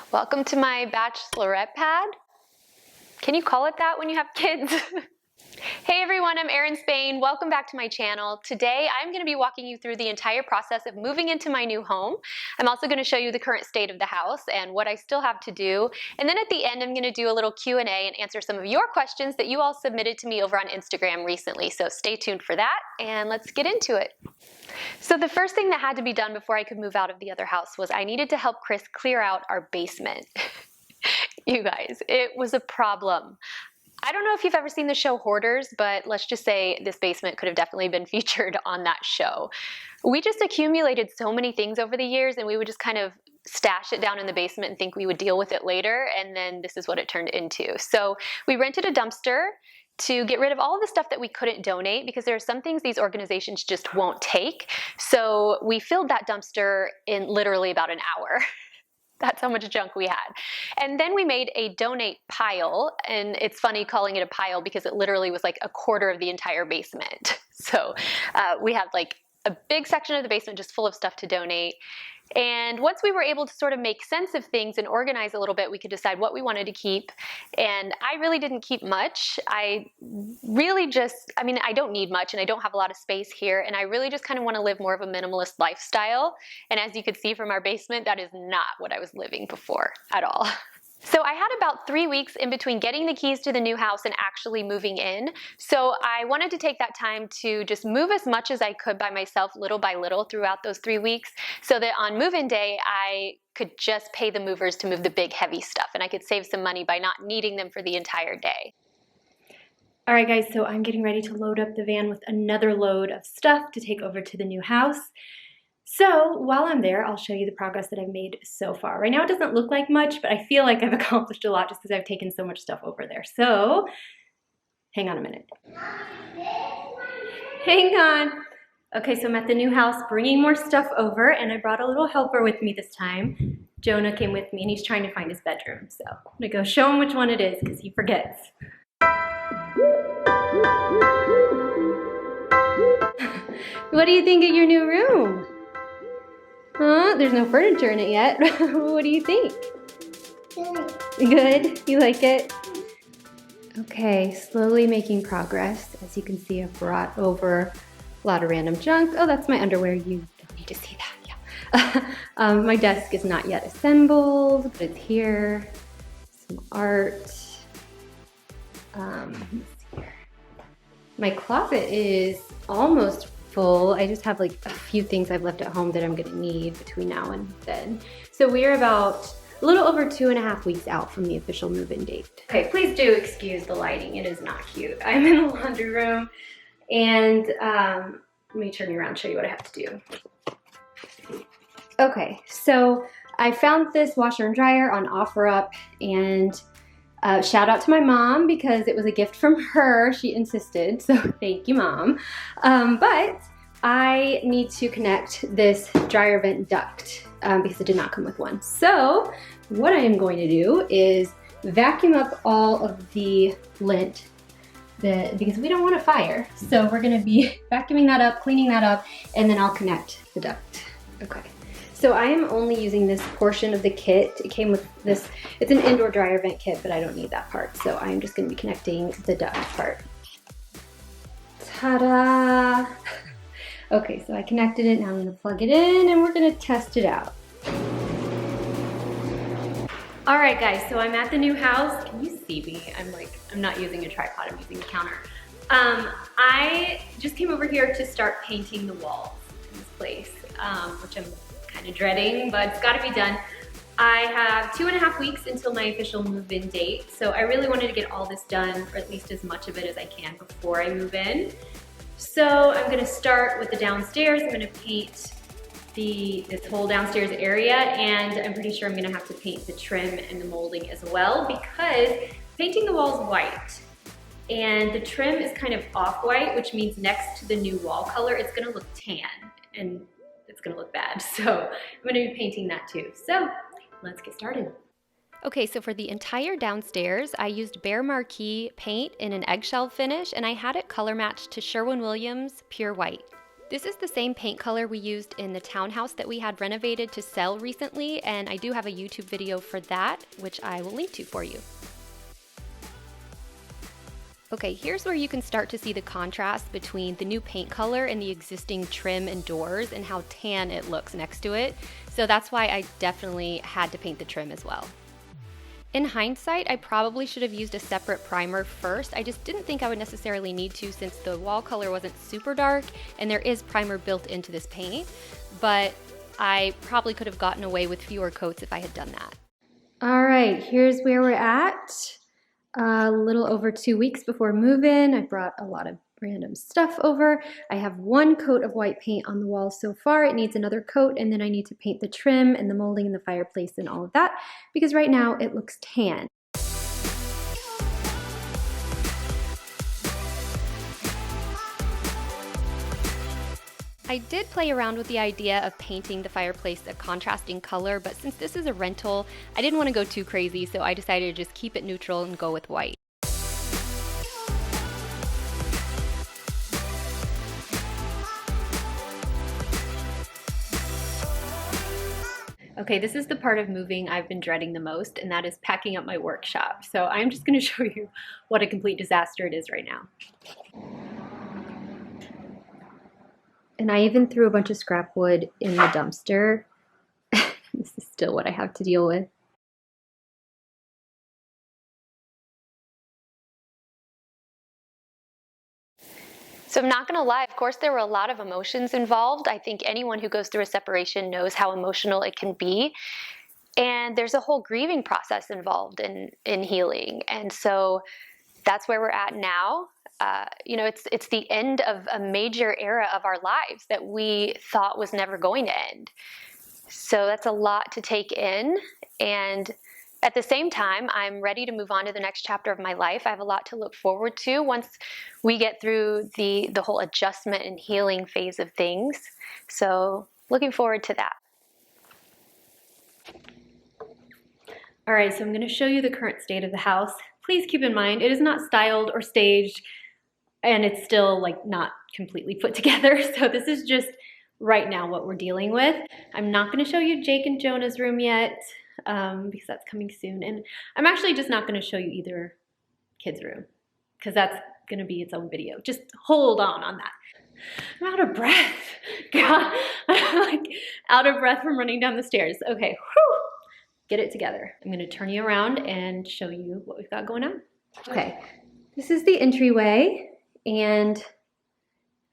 Welcome to my bachelorette pad. Can you call it that when you have kids? Hey everyone, I'm Erin Spain. Welcome back to my channel. Today I'm going to be walking you through the entire process of moving into my new home. I'm also going to show you the current state of the house and what I still have to do. And then at the end I'm going to do a little Q&A and answer some of your questions that you all submitted to me over on Instagram recently. So stay tuned for that and let's get into it. So the first thing that had to be done before I could move out of the other house was I needed to help Chris clear out our basement. You guys, it was a problem. I don't know if you've ever seen the show Hoarders, but let's just say this basement could have definitely been featured on that show. We just accumulated so many things over the years and we would just kind of stash it down in the basement and think we would deal with it later, and then this is what it turned into. So we rented a dumpster to get rid of all of the stuff that we couldn't donate because there are some things these organizations just won't take. So we filled that dumpster in literally about an hour. That's how much junk we had. And then we made a donate pile, and it's funny calling it a pile because it literally was like a quarter of the entire basement. So we have like a big section of the basement just full of stuff to donate. And once we were able to sort of make sense of things and organize a little bit, we could decide what we wanted to keep. And I really didn't keep much. I don't need much and I don't have a lot of space here. And I really just kind of want to live more of a minimalist lifestyle. And as you could see from our basement, that is not what I was living before at all. So I had about 3 weeks in between getting the keys to the new house and actually moving in. So I wanted to take that time to just move as much as I could by myself, little by little, throughout those 3 weeks, so that on move-in day, I could just pay the movers to move the big, heavy stuff, and I could save some money by not needing them for the entire day. All right, guys, so I'm getting ready to load up the van with another load of stuff to take over to the new house. So while I'm there, I'll show you the progress that I've made so far. Right now it doesn't look like much, but I feel like I've accomplished a lot just because I've taken so much stuff over there. So hang on a minute. Hang on. Okay, so I'm at the new house bringing more stuff over, and I brought a little helper with me this time. Jonah came with me and he's trying to find his bedroom. So I'm gonna go show him which one it is because he forgets. What do you think of your new room? Huh? There's no furniture in it yet. What do you think? Good. Good? You like it? Okay, slowly making progress. As you can see, I've brought over a lot of random junk. Oh, that's my underwear. You don't need to see that. Yeah. My desk is not yet assembled, but it's here. Some art. Let's see here. My closet is almost full. I just have like a few things I've left at home that I'm gonna need between now and then. So we are about a little over 2.5 weeks out from the official move-in date. Okay, please do excuse the lighting. It is not cute. I'm in the laundry room and let me turn you around and show you what I have to do. Okay, so I found this washer and dryer on OfferUp, and shout out to my mom because it was a gift from her. She insisted, so thank you, Mom. But I need to connect this dryer vent duct because it did not come with one. So what I am going to do is vacuum up all of the lint because we don't want a fire. So we're going to be vacuuming that up, cleaning that up, and then I'll connect the duct. Okay. So I am only using this portion of the kit. It came with this, it's an indoor dryer vent kit, but I don't need that part. So I'm just gonna be connecting the duct part. Ta-da! Okay, so I connected it, now I'm gonna plug it in and we're gonna test it out. All right guys, so I'm at the new house. Can you see me? I'm not using a tripod, I'm using a counter. I just came over here to start painting the walls in this place, which I'm kind of dreading, but it's got to be done. I have 2.5 weeks until my official move-in date, so I really wanted to get all this done, or at least as much of it as I can before I move in. So I'm going to start with the downstairs. I'm going to paint this whole downstairs area, and I'm pretty sure I'm going to have to paint the trim and the molding as well because painting the walls white and the trim is kind of off-white, which means next to the new wall color, it's going to look tan and it's gonna look bad. So I'm gonna be painting that too. So let's get started. Okay, so for the entire downstairs, I used Behr Marquee paint in an eggshell finish, and I had it color matched to Sherwin Williams Pure White. This is the same paint color we used in the townhouse that we had renovated to sell recently, and I do have a YouTube video for that, which I will link to for you. Okay, here's where you can start to see the contrast between the new paint color and the existing trim and doors and how tan it looks next to it. So that's why I definitely had to paint the trim as well. In hindsight, I probably should have used a separate primer first. I just didn't think I would necessarily need to since the wall color wasn't super dark and there is primer built into this paint, but I probably could have gotten away with fewer coats if I had done that. All right, here's where we're at. A little over 2 weeks before move-in. I brought a lot of random stuff over. I have one coat of white paint on the wall so far. It needs another coat, and then I need to paint the trim and the molding and the fireplace and all of that because right now it looks tan. I did play around with the idea of painting the fireplace a contrasting color, but since this is a rental, I didn't want to go too crazy, so I decided to just keep it neutral and go with white. Okay, this is the part of moving I've been dreading the most, and that is packing up my workshop. So I'm just going to show you what a complete disaster it is right now. And I even threw a bunch of scrap wood in the dumpster. This is still what I have to deal with. So I'm not gonna lie, of course there were a lot of emotions involved. I think anyone who goes through a separation knows how emotional it can be. And there's a whole grieving process involved in healing. And so that's where we're at now. You know, it's the end of a major era of our lives that we thought was never going to end. So that's a lot to take in. And at the same time, I'm ready to move on to the next chapter of my life. I have a lot to look forward to once we get through the whole adjustment and healing phase of things. So looking forward to that. All right, so I'm going to show you the current state of the house. Please keep in mind, it is not styled or staged, and it's still like not completely put together. So this is just right now what we're dealing with. I'm not going to show you Jake and Jonah's room yet because that's coming soon. And I'm actually just not going to show you either kid's room because that's going to be its own video. Just hold on that. I'm out of breath. God, I'm like out of breath from running down the stairs. Okay, whew. Get it together. I'm going to turn you around and show you what we've got going on. Okay, this is the entryway, and if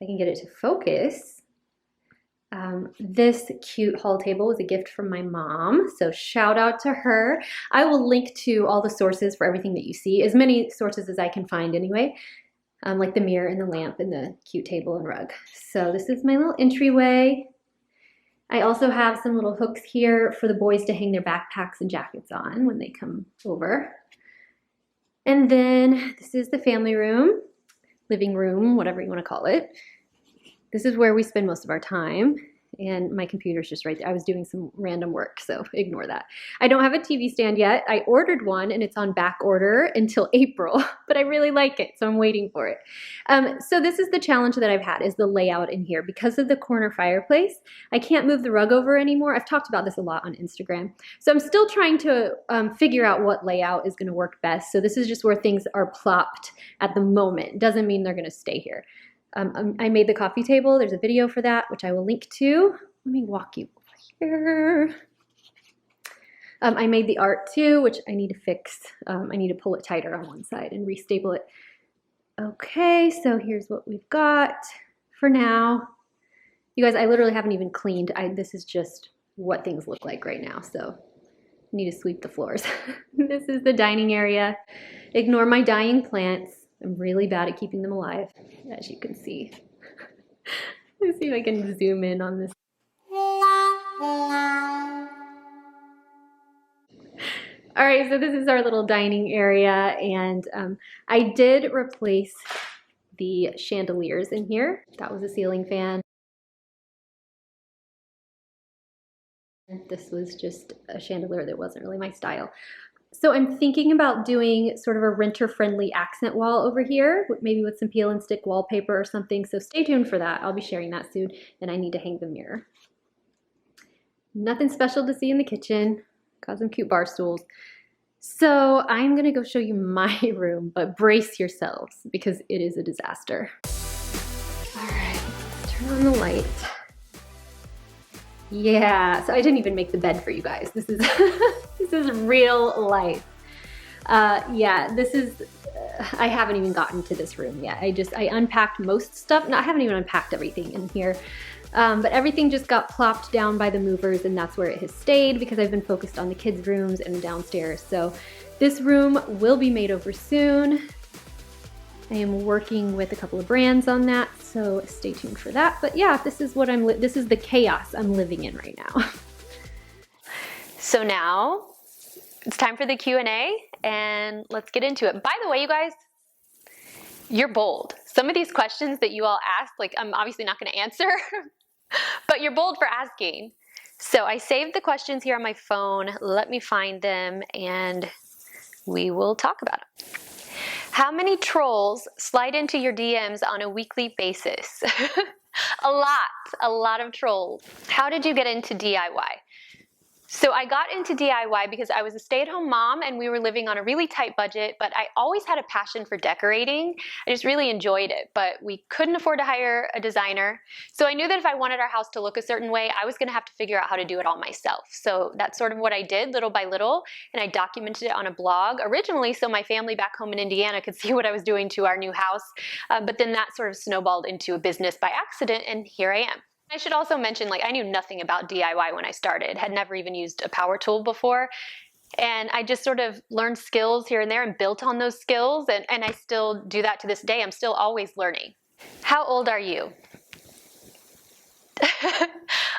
I can get it to focus, this cute hall table was a gift from my mom, so shout out to her. I will link to all the sources for everything that you see, as many sources as I can find anyway, like the mirror and the lamp and the cute table and rug. So this is my little entryway. I also have some little hooks here for the boys to hang their backpacks and jackets on when they come over. And then this is the family room, living room, whatever you want to call it. This is where we spend most of our time. And my computer's just right there. I was doing some random work, so ignore that. I don't have a TV stand yet. I ordered one and it's on back order until April, but I really like it, so I'm waiting for it. So this is the challenge that I've had, is the layout in here. Because of the corner fireplace, I can't move the rug over anymore. I've talked about this a lot on Instagram. So I'm still trying to figure out what layout is gonna work best. So this is just where things are plopped at the moment. Doesn't mean they're gonna stay here. I made the coffee table. There's a video for that, which I will link to. Let me walk you over here. I made the art too, which I need to fix. I need to pull it tighter on one side and restaple it. Okay, so here's what we've got for now. You guys, I literally haven't even cleaned. This is just what things look like right now, so I need to sweep the floors. This is the dining area. Ignore my dying plants. I'm really bad at keeping them alive, as you can see. Let's see if I can zoom in on this. All right, so this is our little dining area, and I did replace the chandeliers in here. That was a ceiling fan. This was just a chandelier that wasn't really my style. So I'm thinking about doing sort of a renter-friendly accent wall over here, maybe with some peel and stick wallpaper or something. So stay tuned for that. I'll be sharing that soon. And I need to hang the mirror. Nothing special to see in the kitchen. Got some cute bar stools. So I'm gonna go show you my room, but brace yourselves because it is a disaster. All right, let's turn on the light. Yeah, so I didn't even make the bed for you guys. This is this is real life. Yeah, this is, I haven't even gotten to this room yet. I unpacked most stuff. No, I haven't even unpacked everything in here. But everything just got plopped down by the movers, and that's where it has stayed because I've been focused on the kids' rooms and downstairs. So this room will be made over soon. I am working with a couple of brands on that, so stay tuned for that. But yeah, this is what this is the chaos I'm living in right now. So now it's time for the Q&A, and let's get into it. By the way, you guys, you're bold. Some of these questions that you all asked, like, I'm obviously not going to answer, but you're bold for asking. So I saved the questions here on my phone. Let me find them, and we will talk about them. How many trolls slide into your DMs on a weekly basis? A lot of trolls. How did you get into DIY? So I got into DIY because I was a stay-at-home mom and we were living on a really tight budget, but I always had a passion for decorating. I just really enjoyed it, but we couldn't afford to hire a designer. So I knew that if I wanted our house to look a certain way, I was gonna have to figure out how to do it all myself. So that's sort of what I did little by little, and I documented it on a blog originally so my family back home in Indiana could see what I was doing to our new house. But then that sort of snowballed into a business by accident, and here I am. I should also mention, like, I knew nothing about DIY when I started, had never even used a power tool before. And I just sort of learned skills here and there and built on those skills. And I still do that to this day. I'm still always learning. How old are you?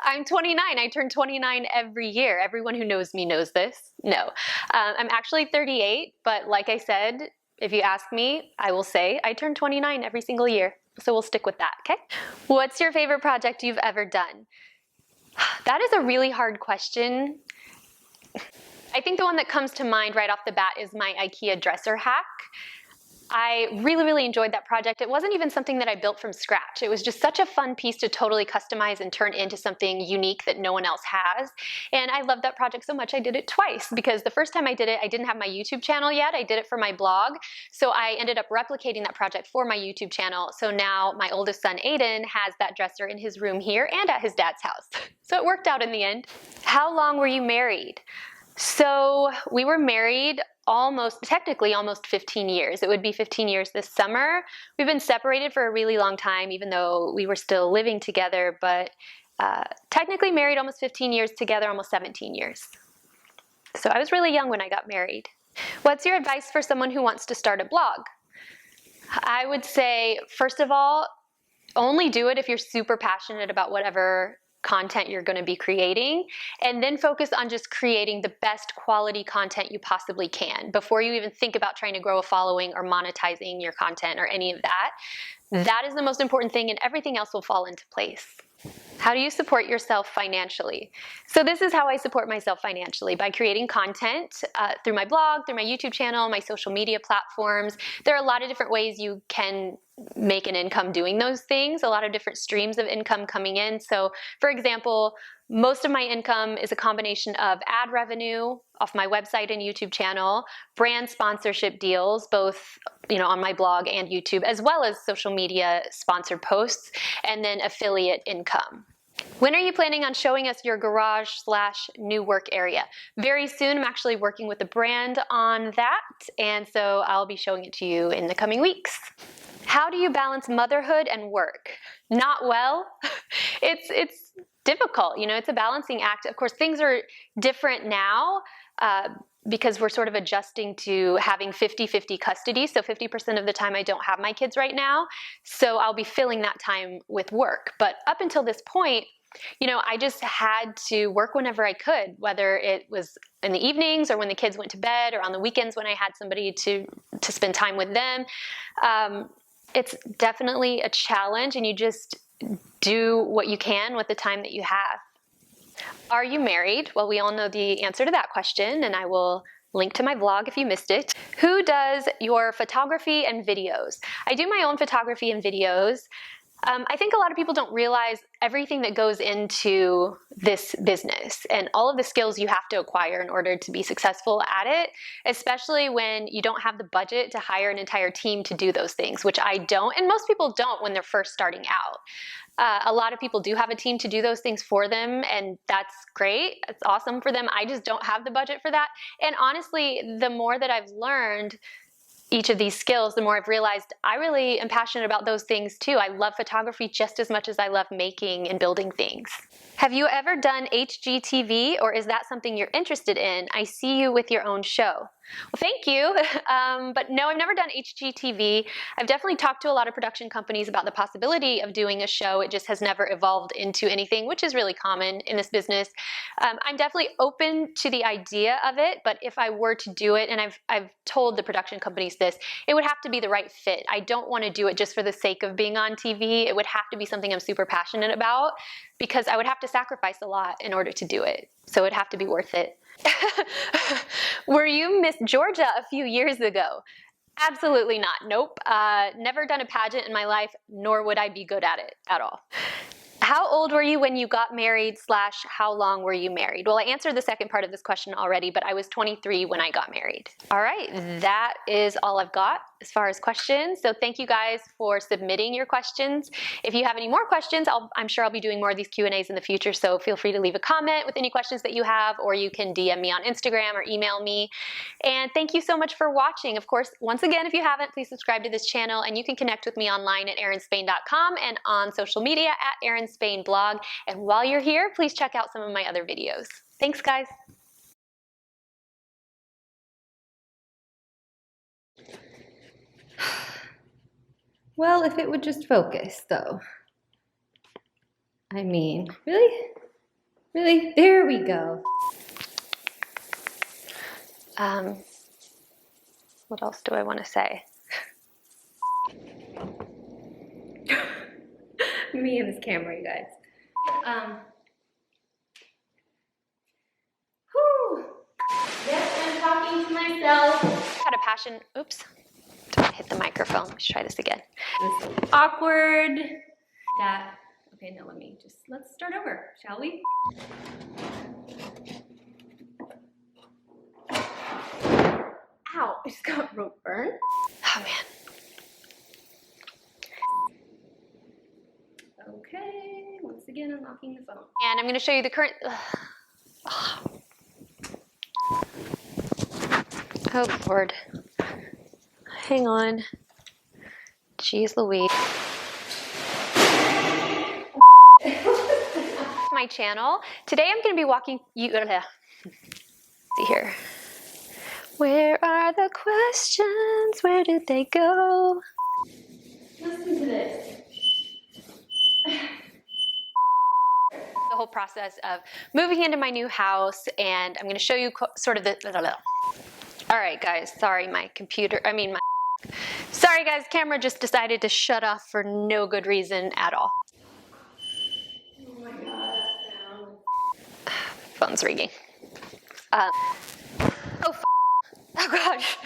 I'm 29. I turn 29 every year. Everyone who knows me knows this. No, I'm actually 38. But like I said, if you ask me, I will say I turn 29 every single year. So we'll stick with that, okay? What's your favorite project you've ever done? That is a really hard question. I think the one that comes to mind right off the bat is my IKEA dresser hack. I really enjoyed that project. It wasn't even something that I built from scratch. It was just such a fun piece to totally customize and turn into something unique that no one else has. And I loved that project so much I did it twice, because the first time I did it, I didn't have my YouTube channel yet. I did it for my blog. So I ended up replicating that project for my YouTube channel. So now my oldest son, Aiden, has that dresser in his room here and at his dad's house. So it worked out in the end. How long were you married? So we were married technically almost 15 years. It would be 15 years this summer. We've been separated for a really long time, even though we were still living together, but technically married almost 15 years, together almost 17 years. So I was really young when I got married. What's your advice for someone who wants to start a blog? I would say, first of all, only do it if you're super passionate about whatever content you're going to be creating, and then focus on just creating the best quality content you possibly can before you even think about trying to grow a following or monetizing your content or any of that. That is the most important thing, and everything else will fall into place. How do you support yourself financially? So this is how I support myself financially, by creating content through my blog, through my YouTube channel, my social media platforms. There are a lot of different ways you can make an income doing those things, a lot of different streams of income coming in. So for example, most of my income is a combination of ad revenue off my website and YouTube channel, brand sponsorship deals, both on my blog and YouTube, as well as social media sponsored posts, and then affiliate income. When are you planning on showing us your garage/new work area? Very soon. I'm actually working with a brand on that, and so I'll be showing it to you in the coming weeks. How do you balance motherhood and work? Not well. It's difficult, it's a balancing act. Of course, things are different now because we're sort of adjusting to having 50-50 custody. So 50% of the time I don't have my kids right now. So I'll be filling that time with work. But up until this point, I just had to work whenever I could, whether it was in the evenings or when the kids went to bed or on the weekends when I had somebody to spend time with them. It's definitely a challenge, and you just do what you can with the time that you have. Are you married? Well, we all know the answer to that question, and I will Link to my vlog if you missed it. Who does your photography and videos? I do my own photography and videos. I think a lot of people don't realize everything that goes into this business and all of the skills you have to acquire in order to be successful at it, especially when you don't have the budget to hire an entire team to do those things, which I don't, and most people don't when they're first starting out. A lot of people do have a team to do those things for them, and that's great. It's awesome for them. I just don't have the budget for that. And honestly, the more that I've learned each of these skills, the more I've realized I really am passionate about those things too. I love photography just as much as I love making and building things. Have you ever done HGTV, or is that something you're interested in? I see you with your own show. Well, thank you. But no, I've never done HGTV. I've definitely talked to a lot of production companies about the possibility of doing a show. It just has never evolved into anything, which is really common in this business. I'm definitely open to the idea of it, but if I were to do it, and I've told the production companies this, it would have to be the right fit. I don't want to do it just for the sake of being on TV. It would have to be something I'm super passionate about, because I would have to sacrifice a lot in order to do it. So it'd have to be worth it. Were you Miss Georgia a few years ago? Absolutely not. Nope. Never done a pageant in my life, nor would I be good at it at all. How old were you when you got married / how long were you married? Well, I answered the second part of this question already, but I was 23 when I got married. All right, that is all I've got as far as questions. So thank you guys for submitting your questions. If you have any more questions, I'm sure I'll be doing more of these Q&As in the future, so feel free to leave a comment with any questions that you have, or you can DM me on Instagram or email me. And thank you so much for watching. Of course, once again, if you haven't, please subscribe to this channel, and you can connect with me online at ErinSpain.com and on social media at ErinSpainBlog. And while you're here, please check out some of my other videos. Thanks, guys. Well, if it would just focus, though. I mean, really? Really? There we go. What else do I want to say? Me and this camera, you guys. Whew. Yes, I'm talking to myself. Had a passion. Oops. Don't hit the microphone. Let's try this again. It's awkward. Okay, no, let's start over, shall we? Ow, I just got rope burn. Oh, man. Okay, once again, unlocking the phone. And I'm going to show you the current... Oh, Lord. Hang on. Jeez Louise. My channel. Today I'm going to be walking you... See here. Where are the questions? Where did they go? Listen to this. The whole process of moving into my new house, and I'm going to show you sort of the... All right, guys. Sorry, Sorry, guys. Camera just decided to shut off for no good reason at all. Oh my God, that sound. Phone's ringing. Oh gosh.